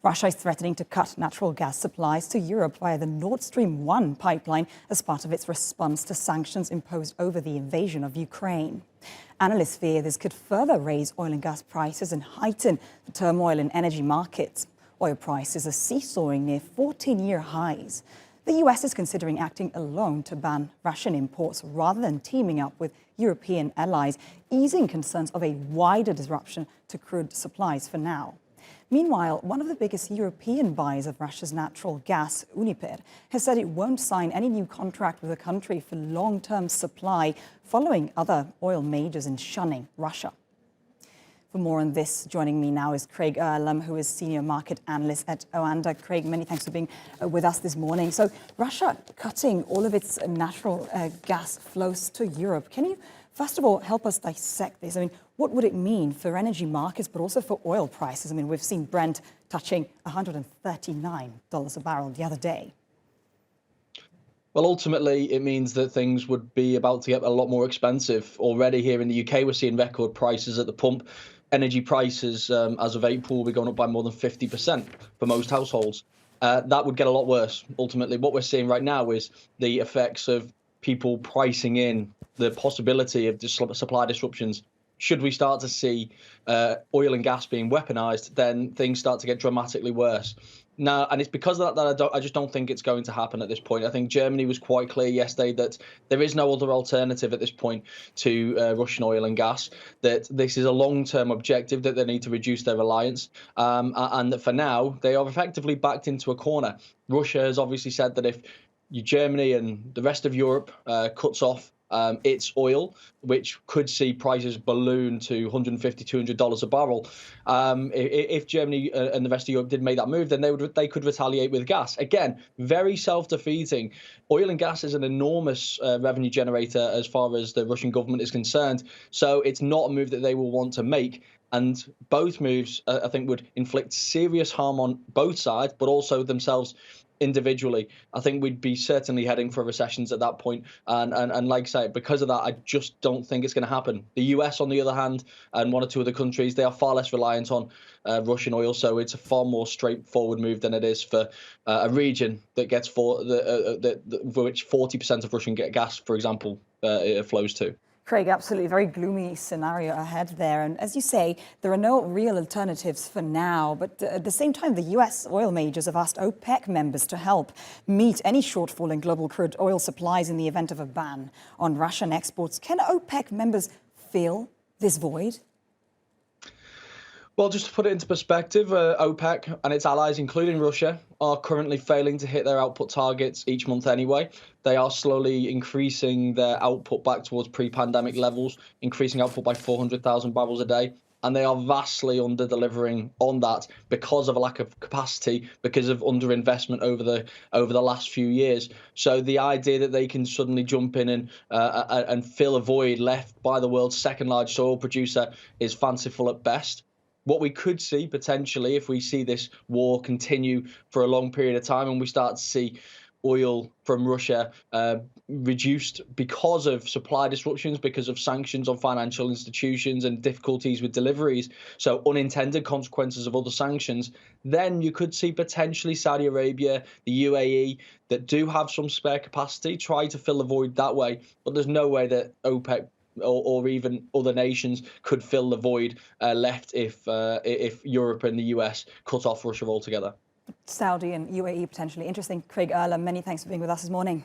Russia is threatening to cut natural gas supplies to Europe via the Nord Stream 1 pipeline as part of its response to sanctions imposed over the invasion of Ukraine. Analysts fear this could further raise oil and gas prices and heighten the turmoil in energy markets. Oil prices are seesawing near 14-year highs. The US is considering acting alone to ban Russian imports rather than teaming up with European allies, easing concerns of a wider disruption to crude supplies for now. Meanwhile, one of the biggest European buyers of Russia's natural gas, Uniper, has said it won't sign any new contract with the country for long-term supply, following other oil majors in shunning Russia. For more on this, joining me now is Craig Erlam, who is Senior Market Analyst at OANDA. Craig, many thanks for being with us this morning. So Russia cutting all of its natural gas flows to Europe. Can you, first of all, help us dissect this? I mean, what would it mean for energy markets, but also for oil prices? I mean, we've seen Brent touching $139 a barrel the other day. Well, ultimately, it means that things would be about to get a lot more expensive. Already here in the UK, we're seeing record prices at the pump. Energy prices, as of April, will be going up by more than 50% for most households. That would get a lot worse. Ultimately, what we're seeing right now is the effects of people pricing in the possibility of supply disruptions. Should we start to see oil and gas being weaponized, then things start to get dramatically worse. Now, and it's because of that I just don't think it's going to happen at this point. I think Germany was quite clear yesterday that there is no other alternative at this point to Russian oil and gas, that this is a long-term objective, that they need to reduce their reliance, and that for now, they are effectively backed into a corner. Russia has obviously said that if Germany and the rest of Europe cuts off its oil, which could see prices balloon to $150, $200 a barrel. If Germany and the rest of Europe did make that move, then they could retaliate with gas. Again, very self-defeating. Oil and gas is an enormous revenue generator as far as the Russian government is concerned. So it's not a move that they will want to make. And both moves, I think, would inflict serious harm on both sides, but also themselves individually. I think we'd be certainly heading for recessions at that point. And like I say, because of that, I just don't think it's going to happen. The US, on the other hand, and one or two other countries, they are far less reliant on Russian oil. So it's a far more straightforward move than it is for a region that gets for which 40% of Russian gas, for example, flows to. Craig, absolutely. Very gloomy scenario ahead there. And as you say, there are no real alternatives for now. But at the same time, the US oil majors have asked OPEC members to help meet any shortfall in global crude oil supplies in the event of a ban on Russian exports. Can OPEC members fill this void? Well, just to put it into perspective, OPEC and its allies, including Russia, are currently failing to hit their output targets each month anyway. They are slowly increasing their output back towards pre-pandemic levels, increasing output by 400,000 barrels a day. And they are vastly under-delivering on that because of a lack of capacity, because of underinvestment over the last few years. So the idea that they can suddenly jump in and fill a void left by the world's second largest oil producer is fanciful at best. What we could see potentially, if we see this war continue for a long period of time and we start to see oil from Russia reduced because of supply disruptions, because of sanctions on financial institutions and difficulties with deliveries, so unintended consequences of other sanctions, then you could see potentially Saudi Arabia, the UAE, that do have some spare capacity, try to fill the void that way. But there's no way that OPEC or even other nations could fill the void left if Europe and the US cut off Russia altogether. Saudi and UAE potentially. Interesting. Craig Erlam, many thanks for being with us this morning.